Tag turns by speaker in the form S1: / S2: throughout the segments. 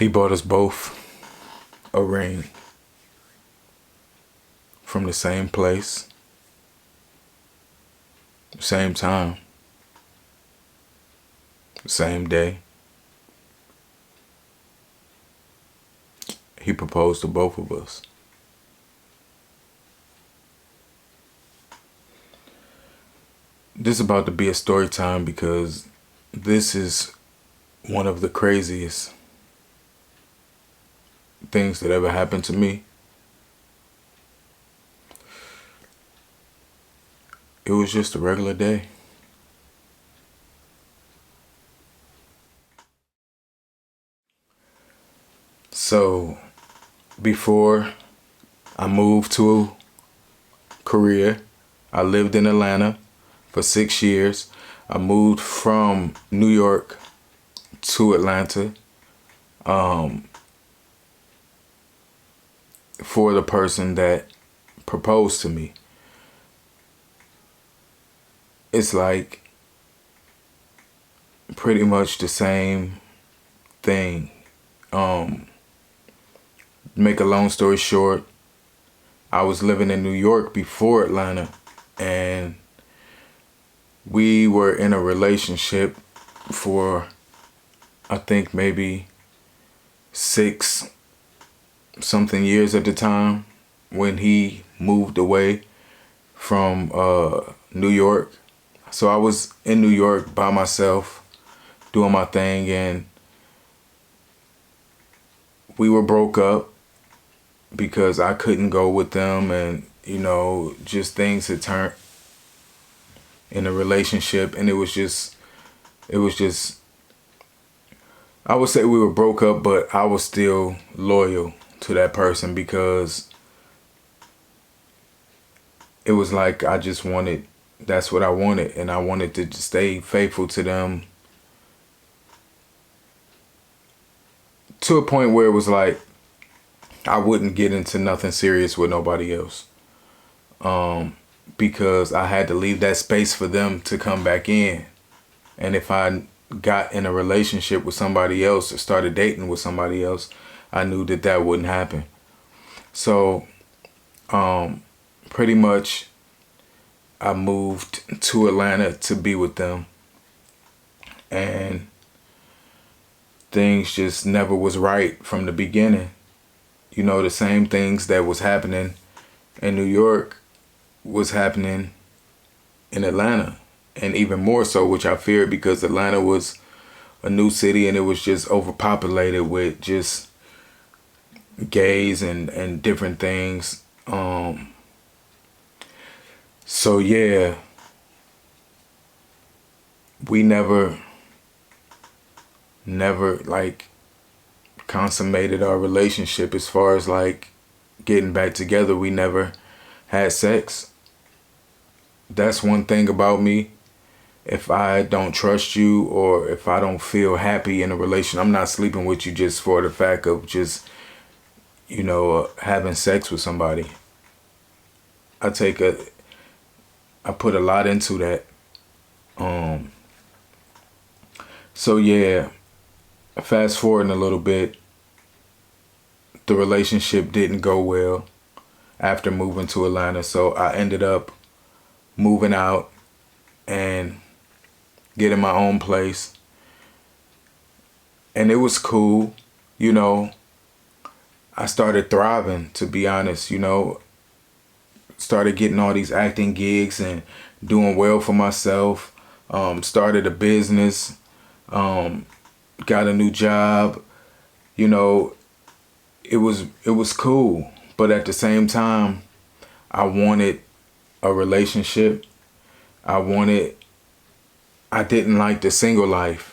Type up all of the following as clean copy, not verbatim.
S1: He bought us both a ring from the same place, same time, same day. He proposed to both of us. This is about to be a story time because this is one of the craziest things that ever happened to me. It was just a regular day. So, before I moved to Korea, I lived in Atlanta for 6 years. I moved from New York to Atlanta for the person that proposed to me. It's like pretty much the same thing. Make a long story short, I was living in New York before Atlanta, and we were in a relationship for, I think, maybe 6 something years at the time when he moved away from New York. So I was in New York by myself doing my thing, and we were broke up because I couldn't go with them, and just things had turned in a relationship, and it was just I would say we were broke up, but I was still loyal to that person because it was like that's what I wanted, and I wanted to stay faithful to them to a point where it was like I wouldn't get into nothing serious with nobody else, because I had to leave that space for them to come back in. And if I got in a relationship with somebody else or started dating with somebody else, I knew that wouldn't happen. So pretty much I moved to Atlanta to be with them, and things just never was right from the beginning. The same things that was happening in New York was happening in Atlanta, and even more so, which I feared because Atlanta was a new city and it was just overpopulated with just gays and different things. So yeah, we never like consummated our relationship as far as like getting back together. We never had sex. That's one thing about me. If I don't trust you or if I don't feel happy in a relation, I'm not sleeping with you just for the fact of just, having sex with somebody. I put a lot into that. So yeah, fast forwarding a little bit, the relationship didn't go well after moving to Atlanta. So I ended up moving out and getting my own place. And it was cool. I started thriving, to be honest. Started getting all these acting gigs and doing well for myself. Started a business. Got a new job. It was cool. But at the same time, I wanted a relationship. I didn't like the single life.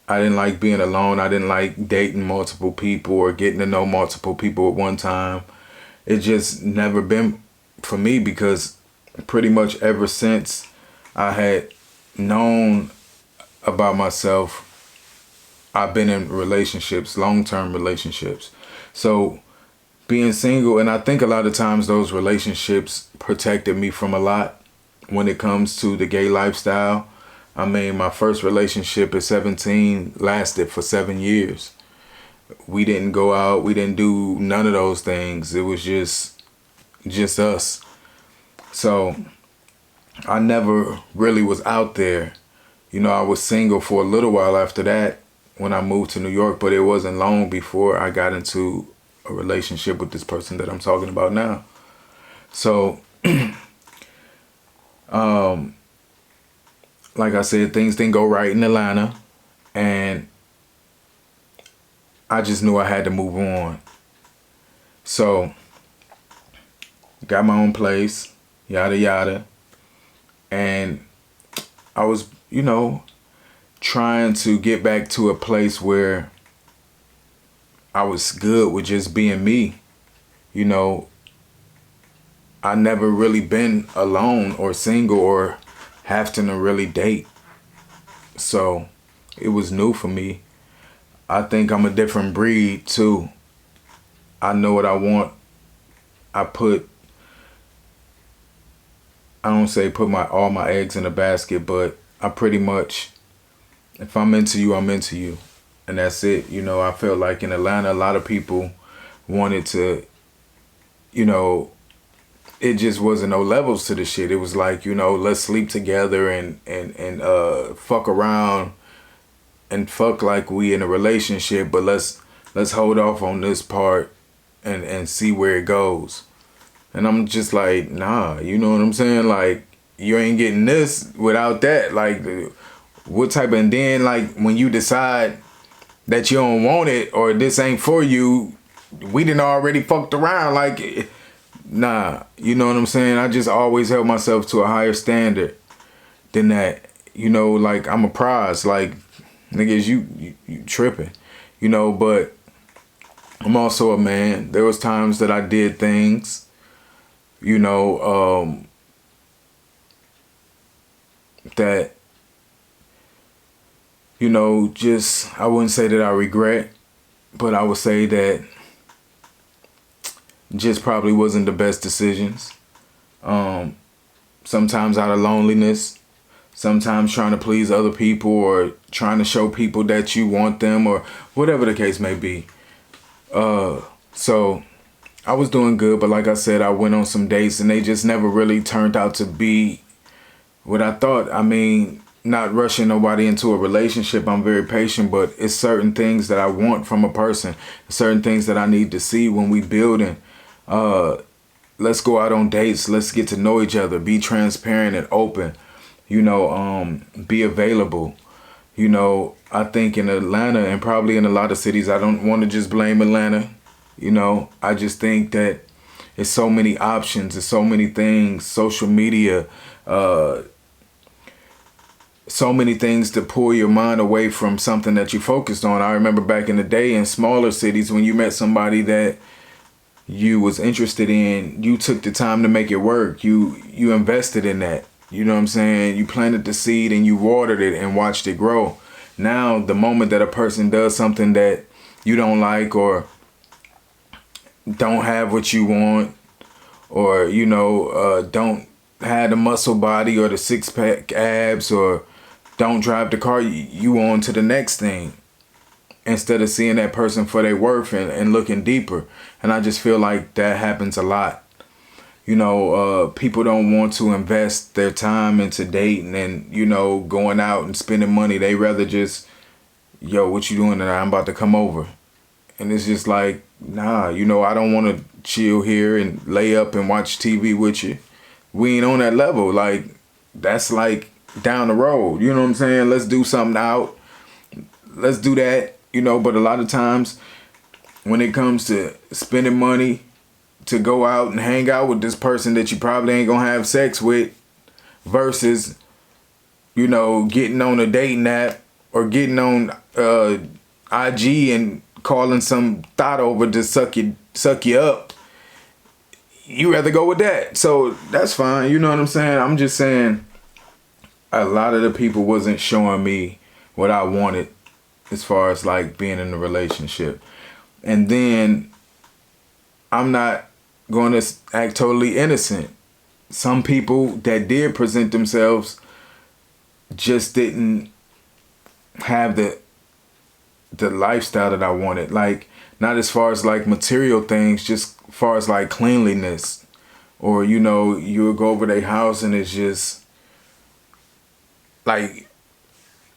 S1: I didn't like being alone. I didn't like dating multiple people or getting to know multiple people at one time. It just never been for me because pretty much ever since I had known about myself, I've been in relationships, long-term relationships. So being single, and I think a lot of times those relationships protected me from a lot when it comes to the gay lifestyle. I mean, my first relationship at 17 lasted for 7 years. We didn't go out. We didn't do none of those things. It was just us. So I never really was out there. I was single for a little while after that when I moved to New York, but it wasn't long before I got into a relationship with this person that I'm talking about now. So, like I said, things didn't go right in Atlanta, and I just knew I had to move on. So, got my own place, yada yada, and I was, trying to get back to a place where I was good with just being me. I never really been alone or single or having to really date. So it was new for me. I think I'm a different breed too. I know what I want. I don't say put all my eggs in a basket, but I pretty much, if I'm into you, I'm into you. And that's it. I felt like in Atlanta, a lot of people wanted to, it just wasn't no levels to the shit. It was like, let's sleep together and fuck around and fuck like we in a relationship, but let's hold off on this part and see where it goes. And I'm just like, nah, you know what I'm saying? Like, you ain't getting this without that. Like, what type of, and then like when you decide that you don't want it or this ain't for you, we done already fucked around. Like, nah, you know what I'm saying? I just always held myself to a higher standard than that. Like I'm a prize. Like, niggas, you tripping, but I'm also a man. There was times that I did things, that, just, I wouldn't say that I regret, but I would say that just probably wasn't the best decisions. Sometimes out of loneliness, sometimes trying to please other people or trying to show people that you want them or whatever the case may be. So I was doing good, but like I said, I went on some dates and they just never really turned out to be what I thought. I mean, not rushing nobody into a relationship. I'm very patient, but it's certain things that I want from a person, certain things that I need to see when we building. Let's go out on dates. Let's get to know each other. Be transparent and open. Be available. I think in Atlanta and probably in a lot of cities, I don't want to just blame Atlanta. I just think that it's so many options. There's so many things, social media, so many things to pull your mind away from something that you focused on. I remember back in the day in smaller cities when you met somebody that you was interested in, you took the time to make it work. You invested in that. You know what I'm saying? You planted the seed and you watered it and watched it grow. Now, the moment that a person does something that you don't like or don't have what you want or, don't have the muscle body or the six-pack abs or don't drive the car, you on to the next thing instead of seeing that person for their worth and looking deeper. And I just feel like that happens a lot. People don't want to invest their time into dating and, going out and spending money. They rather just, yo, what you doing tonight? I'm about to come over. And it's just like, nah, I don't want to chill here and lay up and watch TV with you. We ain't on that level. Like, that's like down the road. You know what I'm saying? Let's do something out. Let's do that. But a lot of times when it comes to spending money to go out and hang out with this person that you probably ain't gonna have sex with versus, getting on a dating app or getting on IG and calling some thought over to suck you up, you rather go with that. So that's fine. You know what I'm saying? I'm just saying a lot of the people wasn't showing me what I wanted as far as like being in a relationship. And then I'm not going to act totally innocent. Some people that did present themselves just didn't have the lifestyle that I wanted. Like, not as far as like material things, just as far as like cleanliness. Or, you know, you would go over their house and it's just like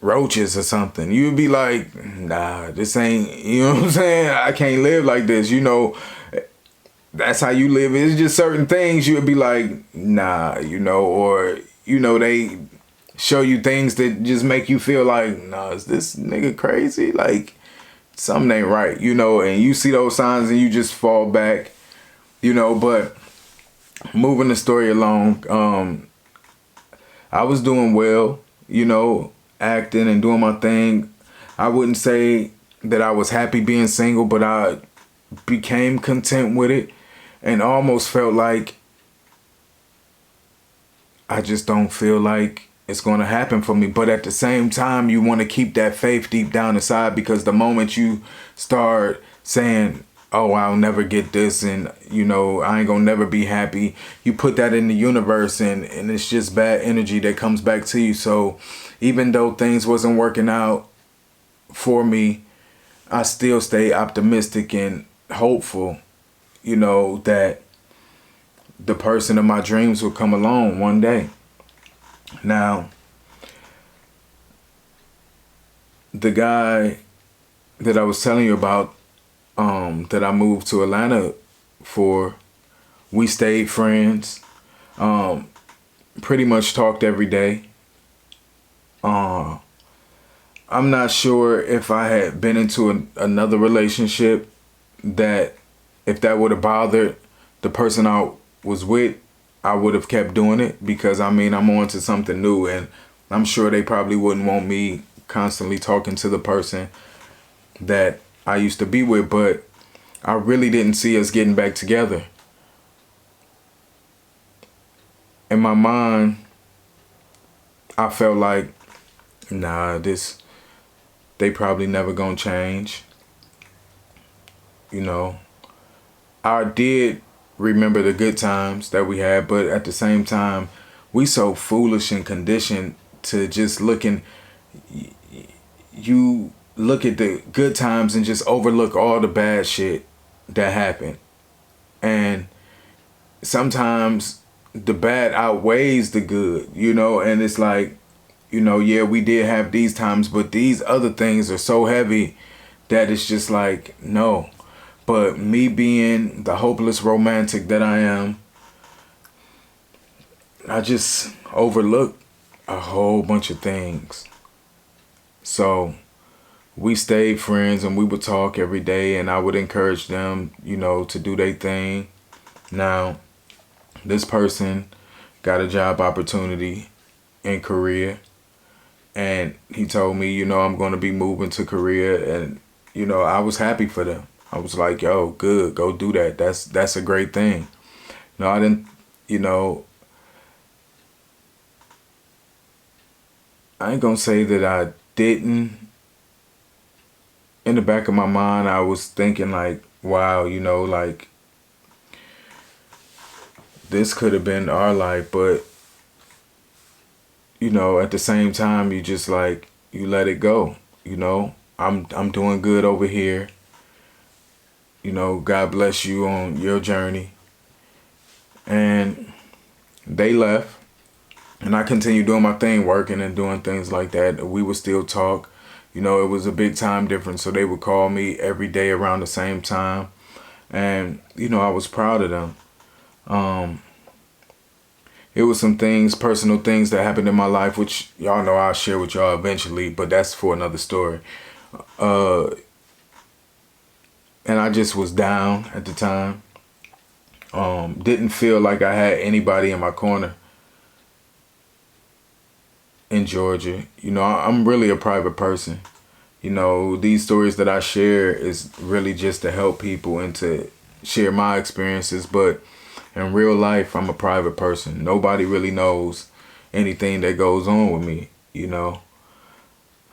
S1: roaches or something. You'd be like, nah, this ain't, you know what I'm saying? I can't live like this. You know, that's how you live. It's just certain things you would be like, nah, you know, or, you know, they show you things that just make you feel like, nah, is this nigga crazy? Like, something ain't right, you know, and you see those signs and you just fall back, you know. But moving the story along, I was doing well, you know, acting and doing my thing. I wouldn't say that I was happy being single, but I became content with it and almost felt like I just don't feel like it's going to happen for me. But at the same time, you want to keep that faith deep down inside, because the moment you start saying, oh, I'll never get this, and, you know, I ain't gonna never be happy, you put that in the universe, and it's just bad energy that comes back to you. So even though things wasn't working out for me, I still stay optimistic and hopeful, you know, that the person of my dreams will come along one day. Now, the guy that I was telling you about, that I moved to Atlanta for, we stayed friends, pretty much talked every day. I'm not sure if I had been into another relationship, that if that would have bothered the person I was with, I would have kept doing it, because I mean, I'm on to something new, and I'm sure they probably wouldn't want me constantly talking to the person that I used to be with. But I really didn't see us getting back together. In my mind, I felt like, nah, they probably never gonna change. You know, I did remember the good times that we had, but at the same time, we so foolish and conditioned to just you look at the good times and just overlook all the bad shit that happened. And sometimes the bad outweighs the good, you know, and it's like, you know, yeah, we did have these times, but these other things are so heavy that it's just like, no. But me being the hopeless romantic that I am, I just overlooked a whole bunch of things. So we stayed friends and we would talk every day, and I would encourage them, you know, to do their thing. Now, this person got a job opportunity in Korea, and he told me, you know, I'm going to be moving to Korea, and, you know, I was happy for them. I was like, yo, good, go do that. That's a great thing. No, I didn't, you know, I ain't gonna say that I didn't. In the back of my mind, I was thinking like, wow, you know, like, this could have been our life. But, you know, at the same time, you just like, you let it go. You know, I'm doing good over here. You know, God bless you on your journey. And they left. And I continued doing my thing, working and doing things like that. We would still talk. You know, it was a big time difference. So they would call me every day around the same time. And, you know, I was proud of them. It was some things, personal things that happened in my life, which y'all know I'll share with y'all eventually, but that's for another story. And I just was down at the time. Didn't feel like I had anybody in my corner in Georgia. You know, I'm really a private person. You know, these stories that I share is really just to help people and to share my experiences. But in real life, I'm a private person. Nobody really knows anything that goes on with me, you know.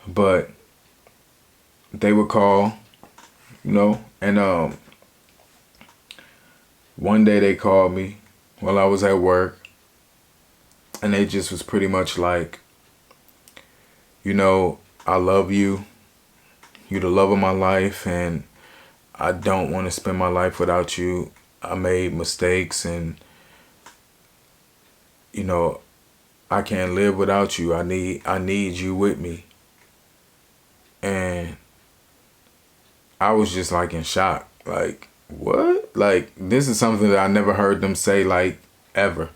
S1: But they would call, you know, and one day they called me while I was at work, and they just was pretty much like, you know, I love you. You the love of my life, and I don't want to spend my life without you. I made mistakes, and you know, I can't live without you. I need you with me. And I was just like in shock. Like, what? Like, this is something that I never heard them say, like, ever.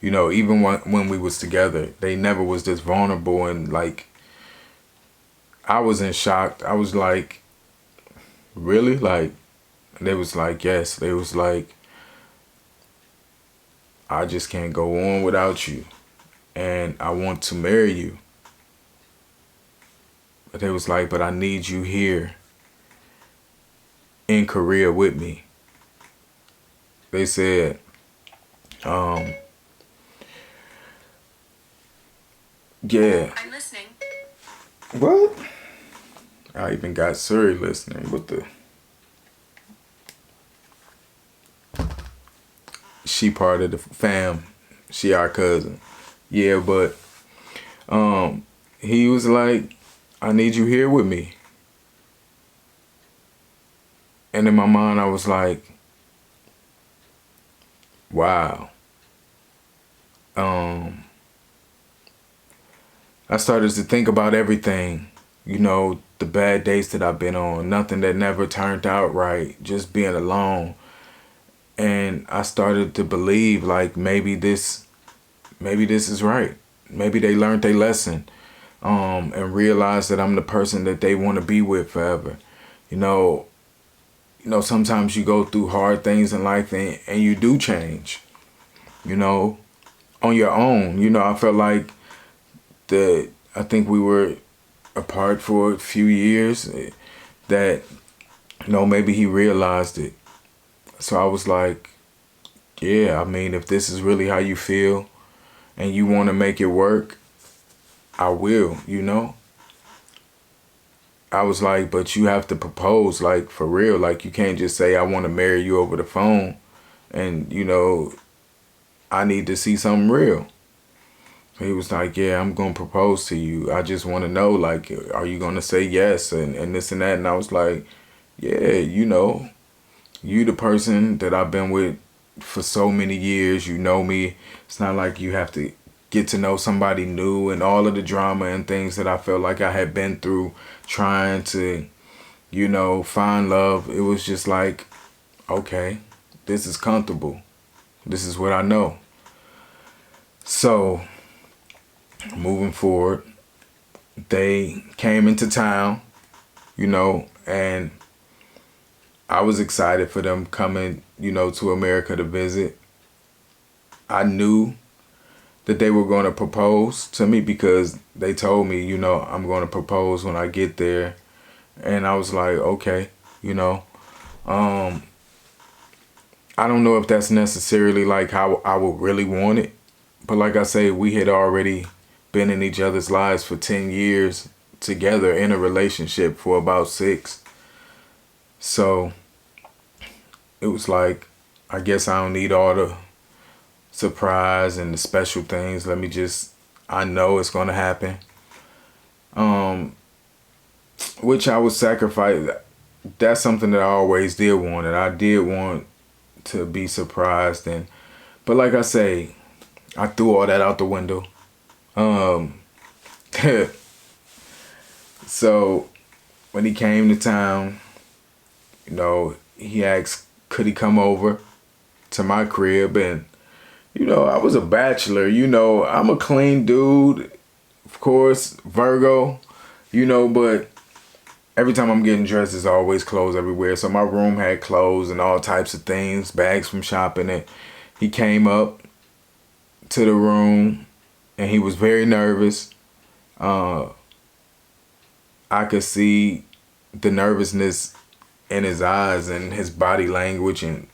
S1: Even when we was together, they never was this vulnerable, and like, I was in shock. I was like, really? Like, they was like, yes. They was like, I just can't go on without you, and I want to marry you. But they was like, but I need you here in Korea with me. They said, yeah.
S2: I'm listening.
S1: What? I even got Siri listening. What the? She part of the fam. She our cousin. Yeah, but he was like, I need you here with me. And in my mind, I was like, wow. I started to think about everything, the bad dates that I've been on, nothing that never turned out right, just being alone. And I started to believe, like, maybe this is right. Maybe they learned their lesson, and realized that I'm the person that they want to be with forever. Sometimes you go through hard things in life, and you do change, on your own. I felt like I think we were apart for a few years, that, maybe he realized it. So I was like, yeah, I mean, if this is really how you feel and you want to make it work, I will, I was like, but you have to propose, like, for real. Like, you can't just say, I want to marry you over the phone. And, I need to see something real. He was like, yeah, I'm going to propose to you. I just want to know, like, are you going to say yes and this and that? And I was like, yeah, you the person that I've been with for so many years. You know me. It's not like you have to get to know somebody new, and all of the drama and things that I felt like I had been through trying to, find love. It was just like, okay, this is comfortable. This is what I know. So, moving forward, they came into town, and I was excited for them coming, to America to visit. I knew that they were going to propose to me because they told me, I'm going to propose when I get there. And I was like, okay, I don't know if that's necessarily like how I would really want it. But like I say, we had already been in each other's lives for 10 years together in a relationship for about 6. So it was like, I guess I don't need all the surprise and the special things. I know it's going to happen. Which I would sacrifice. That's something that I always did want. And I did want to be surprised. But like I say, I threw all that out the window. So when he came to town, he asked, could he come over to my crib? And, I was a bachelor, I'm a clean dude, of course, Virgo, but every time I'm getting dressed, there's always clothes everywhere. So my room had clothes and all types of things, bags from shopping. And he came up to the room, and he was very nervous. I could see the nervousness in his eyes and his body language, and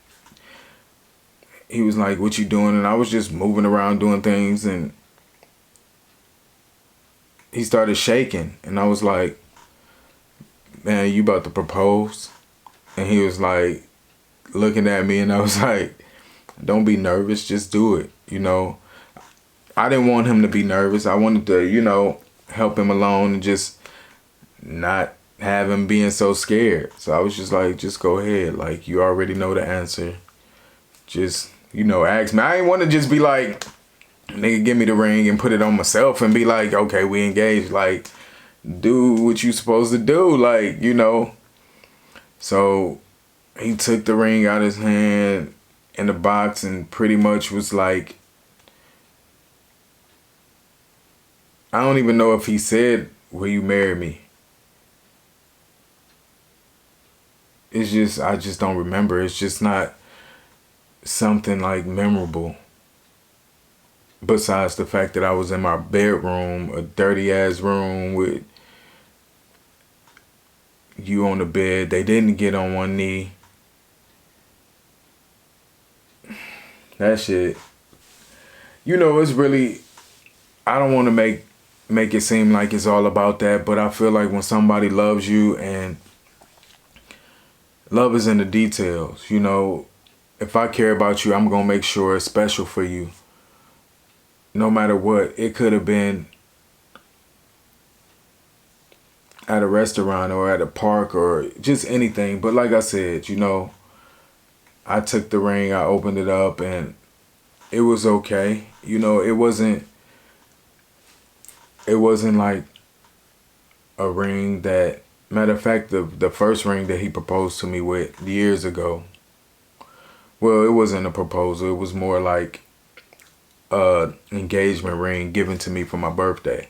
S1: he was like, what you doing? And I was just moving around doing things, and he started shaking, and I was like, man, you about to propose? And he was like looking at me, and I was like, don't be nervous, just do it. I didn't want him to be nervous. I wanted to, help him along and just not have him being so scared. So I was just like, just go ahead. Like, you already know the answer. Just, ask me. I ain't want to just be like, nigga, give me the ring and put it on myself and be like, okay, we engaged. Like, do what you supposed to do. Like, So he took the ring out of his hand in the box and pretty much was like, I don't even know if he said, will you marry me? It's just, I just don't remember. It's just not something like memorable. Besides the fact that I was in my bedroom, a dirty ass room with you on the bed. They didn't get on one knee. That shit. It's really, I don't want to make it seem like it's all about that, but I feel like when somebody loves you, and love is in the details, if I care about you, I'm going to make sure it's special for you. No matter what. It could have been at a restaurant or at a park or just anything. But like I said, I took the ring, I opened it up, and it was okay. It wasn't like a ring that, matter of fact, the first ring that he proposed to me with years ago, well, it wasn't a proposal. It was more like a engagement ring given to me for my birthday.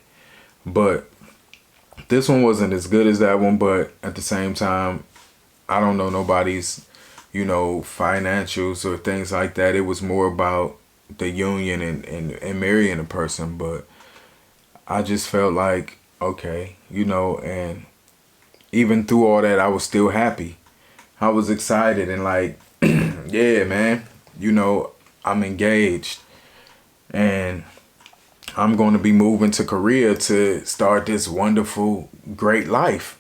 S1: But this one wasn't as good as that one, but at the same time, I don't know nobody's, financials or things like that. It was more about the union and marrying a person. But I just felt like, okay, and even through all that, I was still happy. I was excited and like, yeah, man, I'm engaged and I'm going to be moving to Korea to start this wonderful, great life.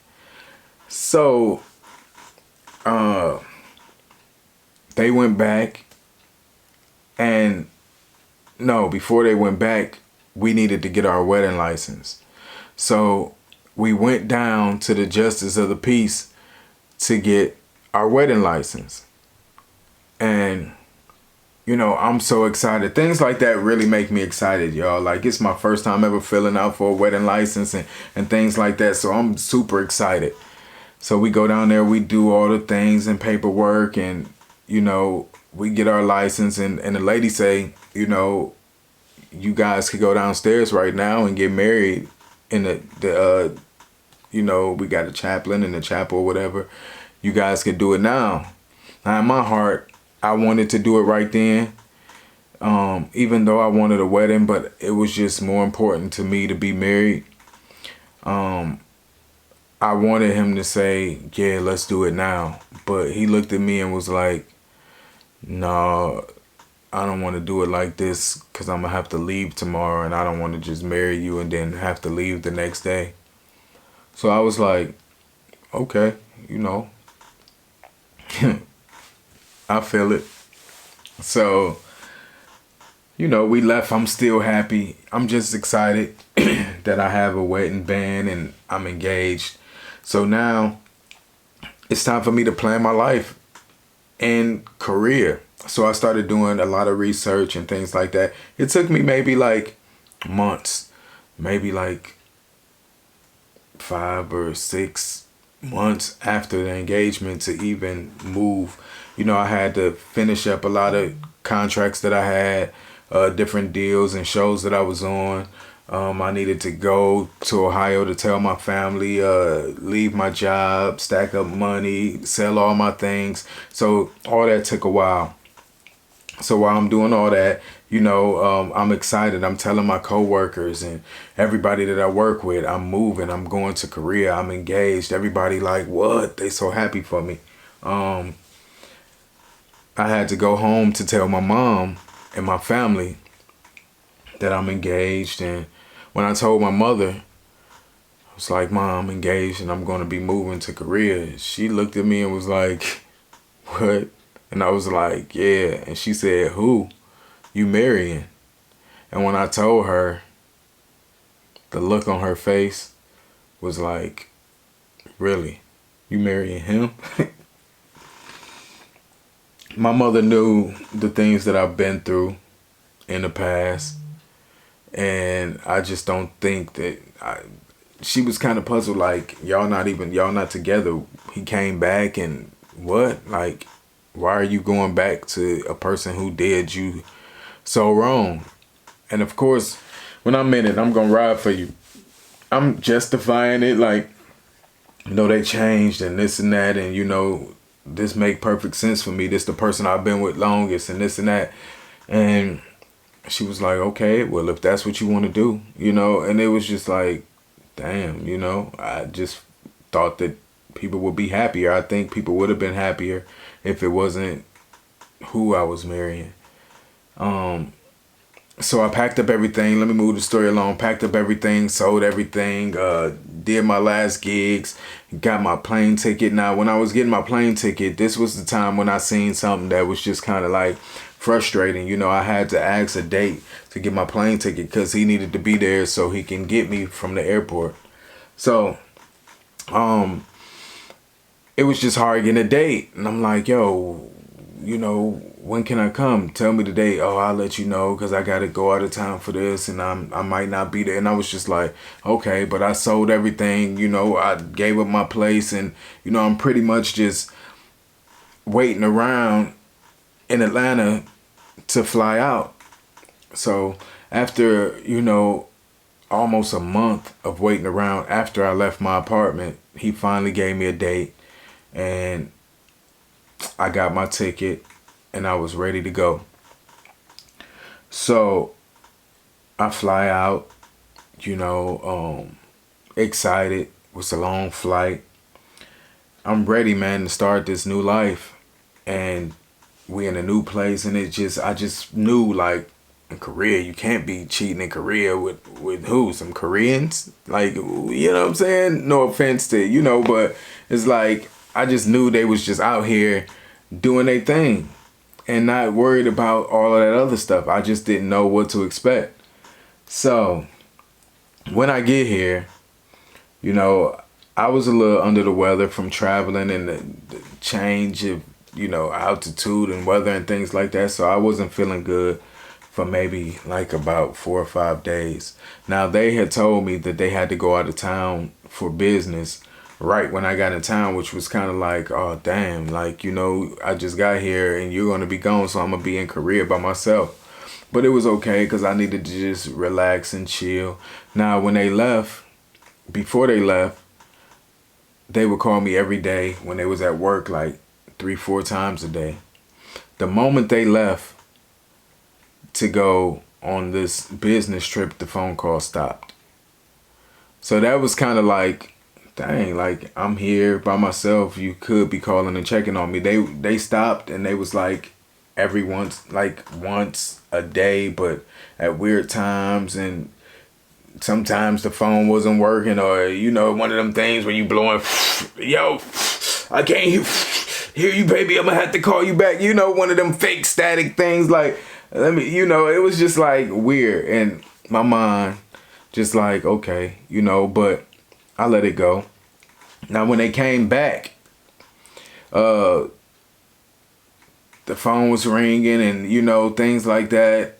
S1: So, they went back, and no, before they went back, we needed to get our wedding license. So we went down to the Justice of the Peace to get our wedding license. And, I'm so excited. Things like that really make me excited, y'all. Like, it's my first time ever filling out for a wedding license and things like that. So I'm super excited. So we go down there, we do all the things and paperwork, and, we get our license, and the lady say, you guys could go downstairs right now and get married in the we got a chaplain in the chapel or whatever. You guys could do it now. Now in my heart, I wanted to do it right then. Even though I wanted a wedding, but it was just more important to me to be married. I wanted him to say, yeah, let's do it now. But he looked at me and was like, no, I don't want to do it like this because I'm going to have to leave tomorrow, and I don't want to just marry you and then have to leave the next day. So I was like, okay, I feel it. So, we left. I'm still happy. I'm just excited that I have a wedding band and I'm engaged. So now it's time for me to plan my life in Korea. So I started doing a lot of research and things like that. It took me maybe like months, maybe like 5 or 6 months after the engagement to even move. I had to finish up a lot of contracts that I had, different deals and shows that I was on. I needed to go to Ohio to tell my family, leave my job, stack up money, sell all my things. So all that took a while. So while I'm doing all that, I'm excited. I'm telling my coworkers and everybody that I work with, I'm moving. I'm going to Korea. I'm engaged. Everybody like, what? They so happy for me. I had to go home to tell my mom and my family that I'm engaged. And when I told my mother, I was like, Mom, I'm engaged and I'm going to be moving to Korea. She looked at me and was like, what? And I was like, yeah. And she said, who? You marrying? And when I told her, the look on her face was like, Really? You marrying him? My mother knew the things that I've been through in the past, and I just don't think that she was kind of puzzled, like, y'all not together. He came back, and what? Like, why are you going back to a person who did you so wrong? And of course, when I'm in it, I'm gonna ride for you. I'm justifying it, like, they changed and this and that, and this make perfect sense for me. This the person I've been with longest, and this and that. And she was like, okay, well, if that's what you want to do, and it was just like, damn, I just thought that people would be happier. I think people would have been happier if it wasn't who I was marrying. So I packed up everything. Let me move the story along. Packed up everything, sold everything, did my last gigs, got my plane ticket. Now, when I was getting my plane ticket, this was the time when I seen something that was just kind of like frustrating. I had to ask a date to get my plane ticket because he needed to be there so he can get me from the airport. So, it was just hard getting a date. And I'm like, yo, when can I come? Tell me the date. Oh, I'll let you know because I got to go out of town for this and I might not be there. And I was just like, okay, but I sold everything. I gave up my place and, I'm pretty much just waiting around in Atlanta to fly out. So after, almost a month of waiting around after I left my apartment, he finally gave me a date and I got my ticket and I was ready to go. So I fly out, excited. It was a long flight. I'm ready, man, to start this new life. And we in a new place, and I just knew, like, in Korea, you can't be cheating in Korea with who? Some Koreans? Like, you know what I'm saying? No offense to, but it's like, I just knew they was just out here doing their thing and not worried about all of that other stuff. I just didn't know what to expect. So when I get here, I was a little under the weather from traveling and the change of, altitude and weather and things like that. So I wasn't feeling good for maybe like about 4 or 5 days. Now they had told me that they had to go out of town for business right when I got in town, which was kind of like, oh, damn, like, I just got here and you're going to be gone. So I'm going to be in Korea by myself. But it was okay because I needed to just relax and chill. Now, when they left, before they left, they would call me every day when they was at work, like 3-4 times a day. The moment they left to go on this business trip, the phone call stopped. So that was kind of like, dang, like, I'm here by myself. You could be calling and checking on me. They stopped and they was like once a day, but at weird times, and sometimes the phone wasn't working, or one of them things where you blowing, yo, I can't hear you, baby, I'm gonna have to call you back, one of them fake static things, like, it was just like weird, and my mind just like, okay, but I let it go. Now when they came back, the phone was ringing and things like that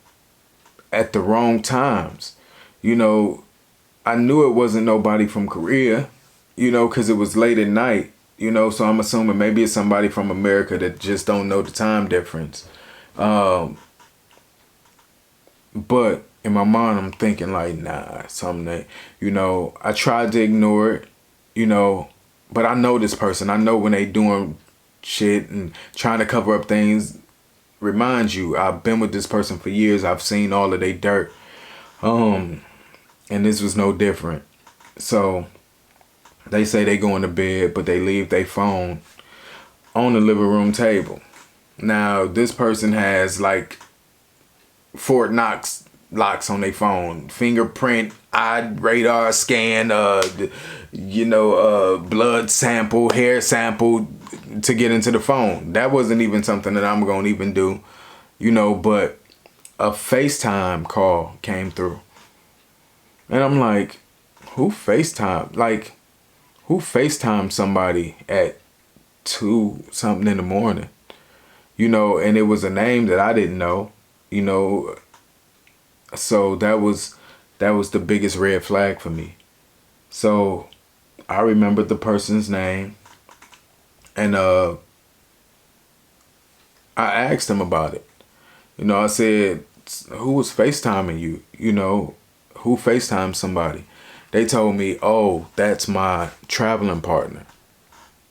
S1: at the wrong times. I knew it wasn't nobody from Korea, because it was late at night, so I'm assuming maybe it's somebody from America that just don't know the time difference. But in my mind, I'm thinking like, nah, something that, I tried to ignore it, but I know this person. I know when they doing shit and trying to cover up things. Remind you, I've been with this person for years. I've seen all of their dirt. And this was no different. So they say they going to bed, but they leave their phone on the living room table. Now, this person has like Fort Knox locks on their phone, fingerprint, eye radar scan, blood sample, hair sample to get into the phone. That wasn't even something that I'm gonna even do, but a FaceTime call came through. And I'm like, who FaceTime? Like, who FaceTimed somebody at 2 something in the morning? And it was a name that I didn't know, you know. So that was the biggest red flag for me. So I remembered the person's name, and I asked him about it. I said, who was FaceTiming you? Who FaceTimed somebody? They told me, oh, that's my traveling partner.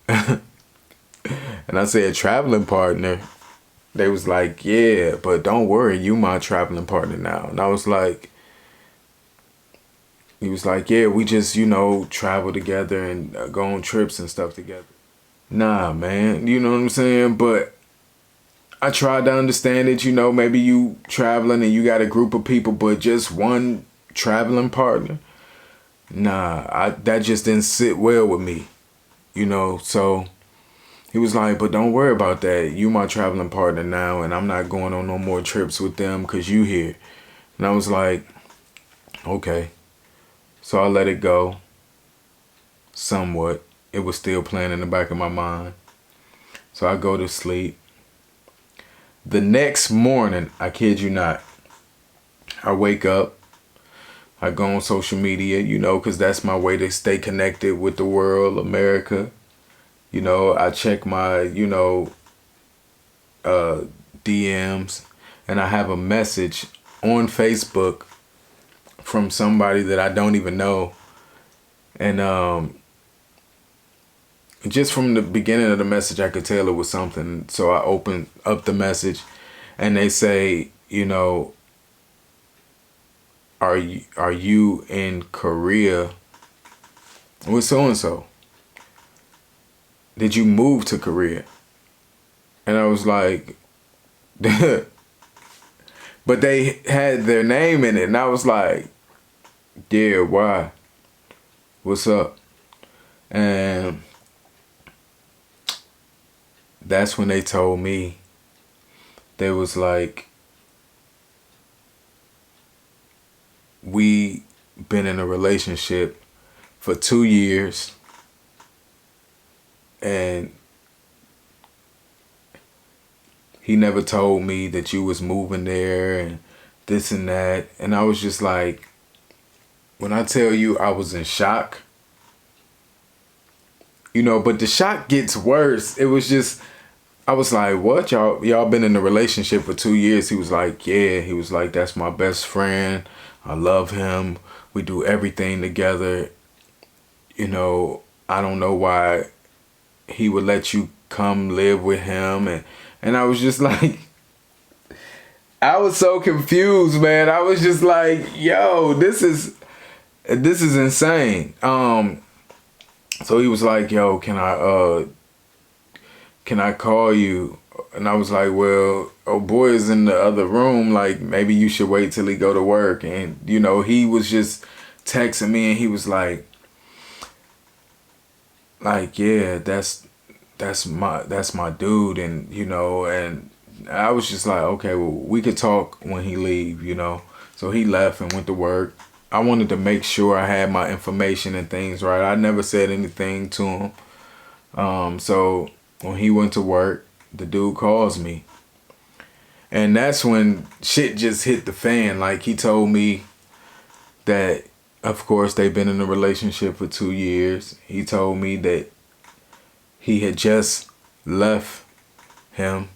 S1: And I said, traveling partner? They was like, yeah, but don't worry, you my traveling partner now. And I was like, he was like, yeah, we just, travel together and go on trips and stuff together. Nah, man, you know what I'm saying? But I tried to understand it, maybe you traveling and you got a group of people, but just one traveling partner. Nah, that just didn't sit well with me, so he was like, but don't worry about that. You my traveling partner now, and I'm not going on no more trips with them because you here. And I was like, okay. So I let it go somewhat. It was still playing in the back of my mind. So I go to sleep. The next morning, I kid you not, I wake up. I go on social media, because that's my way to stay connected with the world, America. I check my, DMs, and I have a message on Facebook from somebody that I don't even know. And just from the beginning of the message, I could tell it was something. So I open up the message, and they say, are you in Korea with so-and-so? Did you move to Korea? And I was like, but they had their name in it. And I was like, yeah, why? What's up? And that's when they told me, they was like, we been in a relationship for 2 years, and he never told me that you was moving there and this and that. And I was just like, when I tell you I was in shock, but the shock gets worse. It was just, I was like, what? Y'all been in a relationship for 2 years? He was like, yeah. He was like, that's my best friend. I love him. We do everything together. I don't know why he would let you come live with him. And I was just like, I was so confused, man. I was just like, yo, this is insane. So he was like, yo, can I call you? And I was like, well, oh, boy is in the other room. Like, maybe you should wait till he go to work. And, he was just texting me, and he was like, yeah, that's my dude. And, and I was just like, okay, well, we could talk when he leave, So he left and went to work. I wanted to make sure I had my information and things right. I never said anything to him. So when he went to work, the dude calls me. And that's when shit just hit the fan. Like, he told me that, of course, they've been in a relationship for 2 years. He told me that he had just left him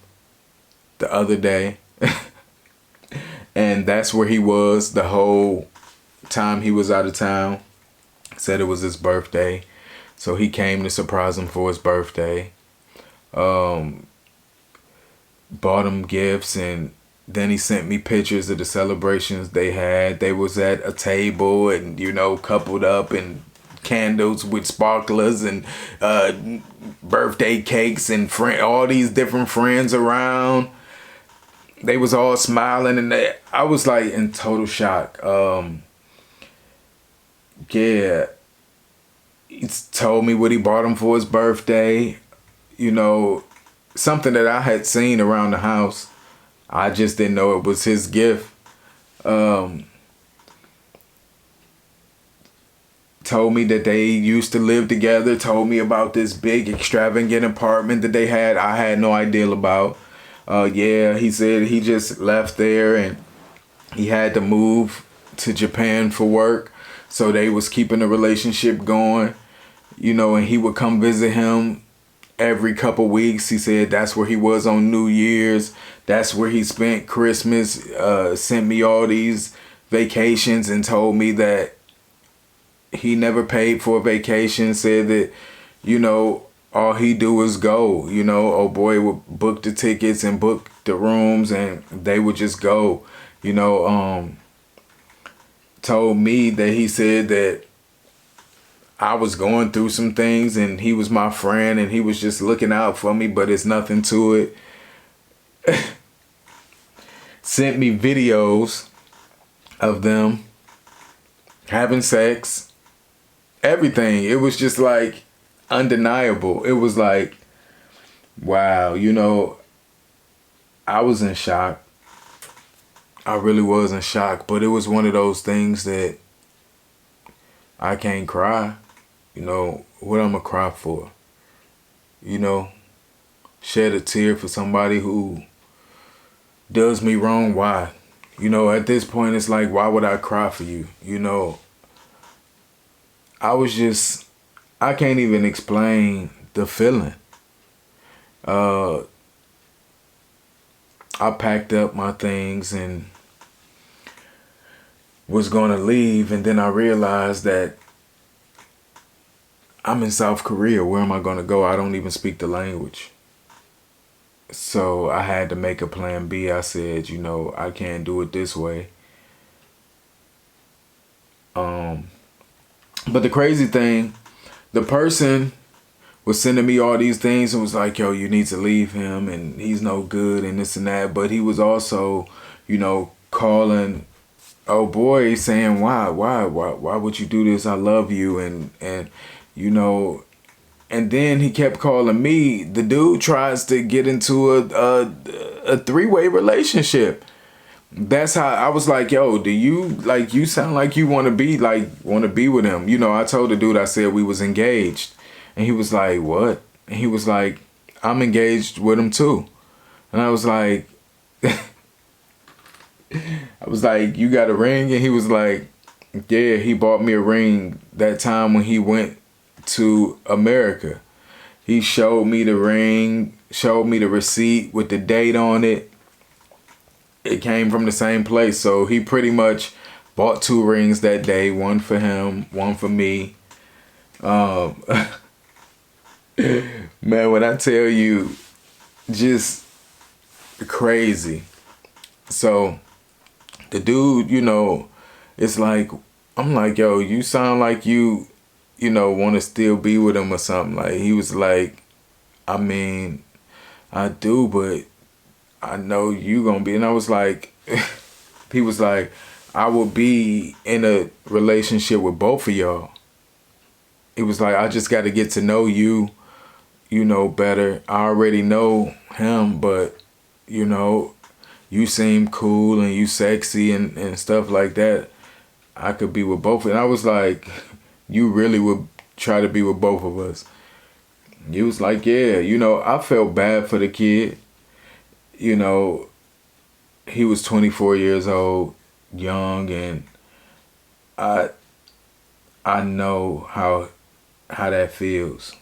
S1: the other day. And that's where he was the whole time he was out of town. Said it was his birthday. So he came to surprise him for his birthday. Bought him gifts, and then he sent me pictures of the celebrations they had. They was at a table and, coupled up, and candles with sparklers and birthday cakes and all these different friends around. They was all smiling, and I was like in total shock. Yeah, he told me what he bought him for his birthday. Something that I had seen around the house. I just didn't know it was his gift. told me that they used to live together, told me about this big extravagant apartment that they had. I had no idea about. Yeah, he said he just left there and he had to move to Japan for work. So they was keeping the relationship going, and he would come visit him every couple weeks. He said that's where he was on New Year's. That's where he spent Christmas. Sent me all these vacations and told me that he never paid for a vacation. Said that, all he do is go. Old boy would book the tickets and book the rooms and they would just go. Told me that he said that I was going through some things and he was my friend and he was just looking out for me, but it's nothing to it. Sent me videos of them having sex, everything. It was just like undeniable. It was like, wow, I was in shock. I really was in shock, but it was one of those things that I can't cry. What I'm gonna cry for? Shed a tear for somebody who does me wrong. Why? At this point, it's like, why would I cry for you? I can't even explain the feeling. I packed up my things and was gonna leave, and then I realized that I'm in South Korea. Where am I gonna go? I don't even speak the language. So I had to make a plan B. I said, I can't do it this way. But the crazy thing, the person was sending me all these things and was like, yo, you need to leave him and he's no good and this and that. But he was also, calling, oh boy, saying, why would you do this? I love you. And and then he kept calling me. The dude tries to get into a three-way relationship. That's how I was like, yo, do you sound like you want to be with him. I told the dude, I said we was engaged. And he was like, what? And he was like, I'm engaged with him too. And I was like, you got a ring? And he was like, yeah, he bought me a ring that time when he went to America. He showed me the ring, showed me the receipt with the date on it. It came from the same place. So he pretty much bought 2 rings that day, one for him, one for me. Man, when I tell you, just crazy. So the dude, it's like, I'm like, yo, you sound like you want to still be with him or something. Like, he was like, I mean, I do, but I know you gonna be. And I was like, he was like, I will be in a relationship with both of y'all. He was like, I just got to get to know you, better. I already know him, but, you seem cool and you sexy and stuff like that. I could be with both. And I was like, you really would try to be with both of us? He was like, yeah. I felt bad for the kid. He was 24 years old, young, and I know how that feels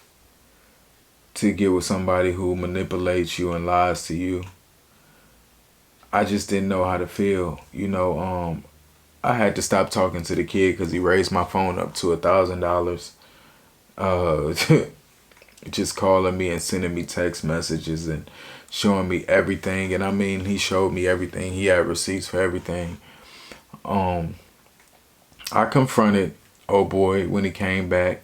S1: to get with somebody who manipulates you and lies to you. I just didn't know how to feel. I had to stop talking to the kid because he raised my phone up to $1,000. Just calling me and sending me text messages and showing me everything. And I mean, he showed me everything. He had receipts for everything. I confronted old boy when he came back.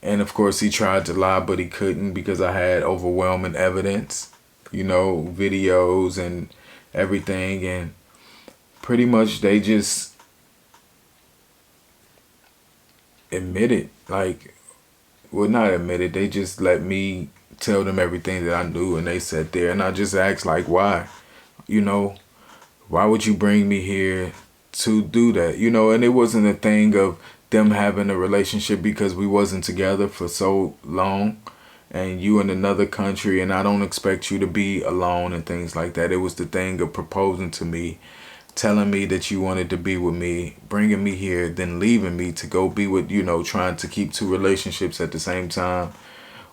S1: And of course he tried to lie, but he couldn't because I had overwhelming evidence, videos and everything. And pretty much they just admitted, not admitted, they just let me tell them everything that I knew. And they sat there and I just asked, like, why? Why would you bring me here to do that? And it wasn't a thing of them having a relationship because we wasn't together for so long, and you in another country, and I don't expect you to be alone and things like that. It was the thing of proposing to me, telling me that you wanted to be with me, bringing me here, then leaving me to go be with, trying to keep two relationships at the same time,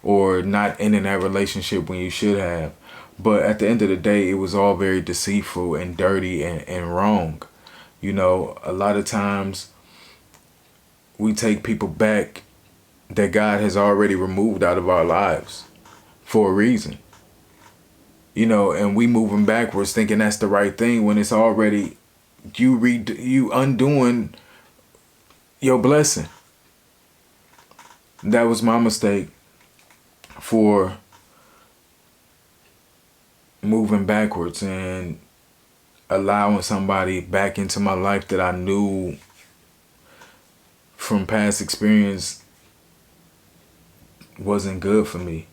S1: or not ending that relationship when you should have. But at the end of the day, it was all very deceitful and dirty and wrong. A lot of times we take people back that God has already removed out of our lives for a reason. And we moving backwards thinking that's the right thing when it's already you undoing your blessing. That was my mistake for moving backwards and allowing somebody back into my life that I knew from past experience wasn't good for me.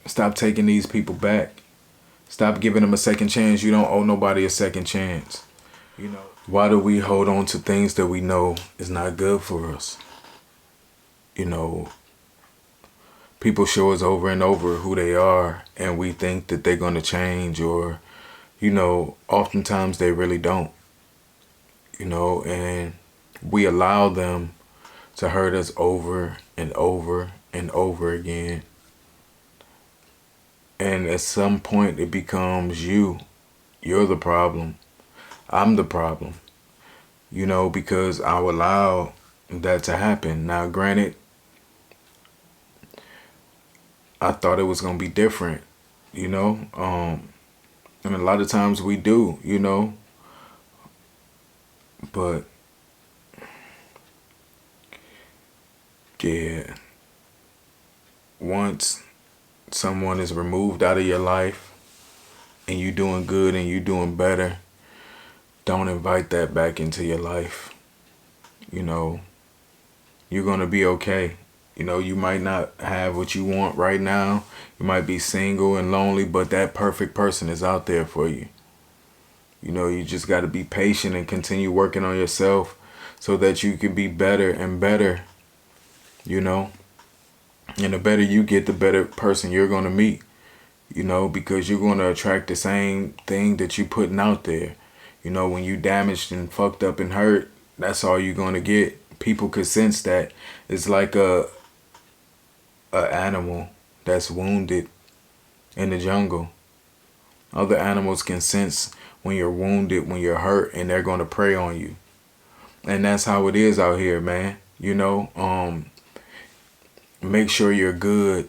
S1: Stop taking these people back. Stop giving them a second chance. You don't owe nobody a second chance. Why do we hold on to things that we know is not good for us? People show us over and over who they are, and we think that they're going to change, or, oftentimes they really don't. And we allow them to hurt us over and over and over again. And at some point it becomes you. You're the problem. I'm the problem. Because I allow that to happen. Now, granted, I thought it was going to be different, and a lot of times we do, but yeah, once someone is removed out of your life and you doing good and you doing better, don't invite that back into your life. You're going to be okay. You might not have what you want right now. You might be single and lonely, but that perfect person is out there for you. You just got to be patient and continue working on yourself so that you can be better and better, And the better you get, the better person you're going to meet, because you're going to attract the same thing that you're putting out there. When you damaged and fucked up and hurt, that's all you're going to get. People could sense that. It's like a animal that's wounded in the jungle. Other animals can sense when you're wounded, when you're hurt, and they're going to prey on you. And that's how it is out here, man. Make sure you're good.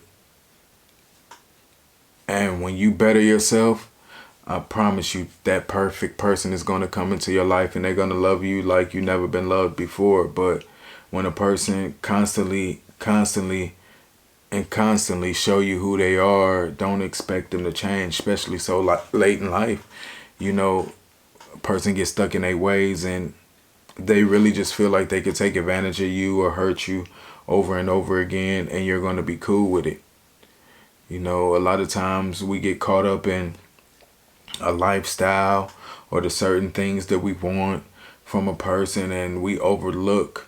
S1: And when you better yourself, I promise you that perfect person is going to come into your life and they're going to love you like you never been loved before. But when a person constantly show you who they are, don't expect them to change, especially so late in life. A person gets stuck in their ways and they really just feel like they could take advantage of you or hurt you over and over again, and you're going to be cool with it. A lot of times we get caught up in a lifestyle or the certain things that we want from a person, and we overlook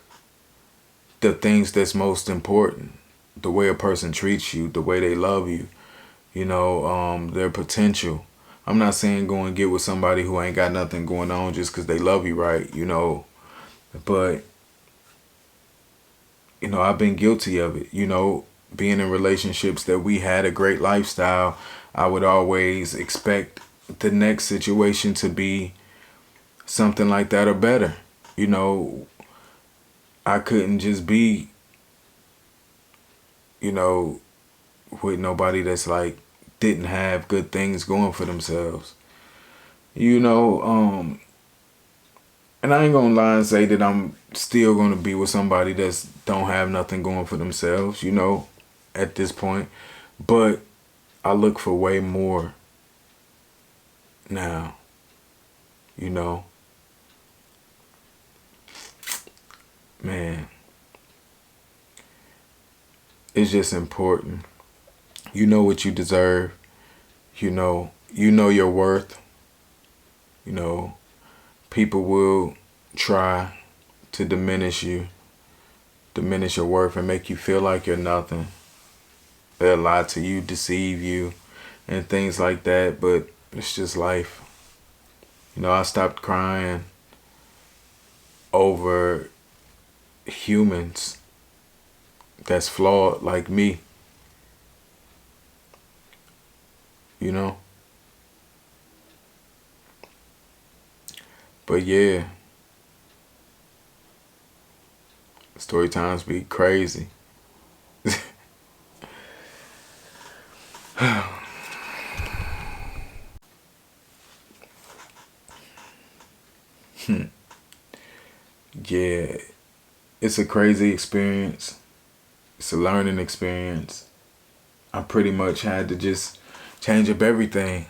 S1: the things that's most important. The way a person treats you, the way they love you, their potential. I'm not saying go and get with somebody who ain't got nothing going on just because they love you, right? But, I've been guilty of it, being in relationships that we had a great lifestyle. I would always expect the next situation to be something like that or better. I couldn't just be, with nobody that's like didn't have good things going for themselves. And I ain't gonna lie and say that I'm still gonna be with somebody that's don't have nothing going for themselves, at this point. But I look for way more now, Man, it's just important. You know what you deserve. You know your worth. People will try to diminish you, diminish your worth, and make you feel like you're nothing. They'll lie to you, deceive you, and things like that, but it's just life. I stopped crying over humans that's flawed like me, you know? But yeah, story times be crazy. Yeah, it's a crazy experience. It's a learning experience. I pretty much had to just change up everything.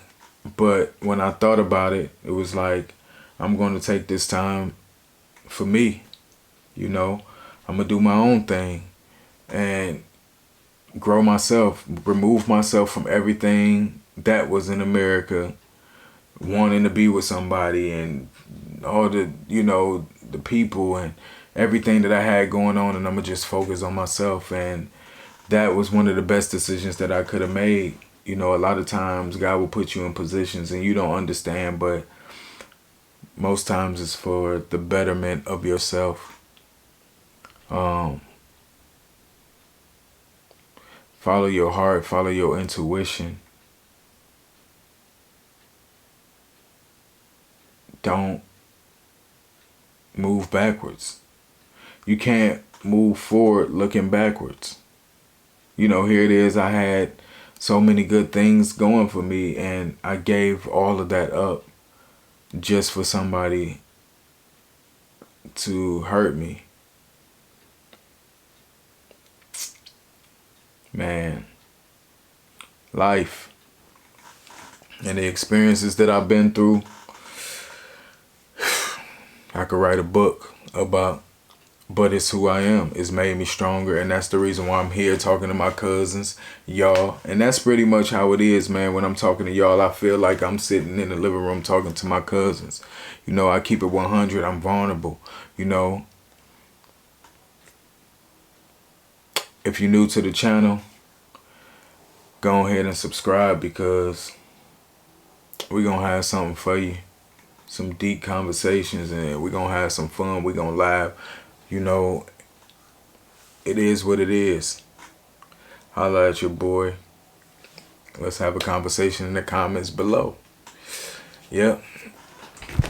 S1: But when I thought about it, it was like, I'm going to take this time for me, you know? I'm going to do my own thing and grow myself, remove myself from everything that was in America, wanting to be with somebody and all the people and everything that I had going on, and I'm going to just focus on myself. And that was one of the best decisions that I could have made. A lot of times God will put you in positions and you don't understand, but most times it's for the betterment of yourself. Follow your heart, follow your intuition. Don't move backwards. You can't move forward looking backwards. Here it is. I had so many good things going for me, and I gave all of that up just for somebody to hurt me. Man, life and the experiences that I've been through, I could write a book about, but it's who I am. It's made me stronger, and that's the reason why I'm here talking to my cousins, y'all. And that's pretty much how it is, man. When I'm talking to y'all, I feel like I'm sitting in the living room talking to my cousins. I keep it 100. I'm vulnerable. If you're new to the channel, go ahead and subscribe, because we're going to have something for you. Some deep conversations, and we're going to have some fun. We're going to laugh. It is what it is. Holla at your boy. Let's have a conversation in the comments below. Yep.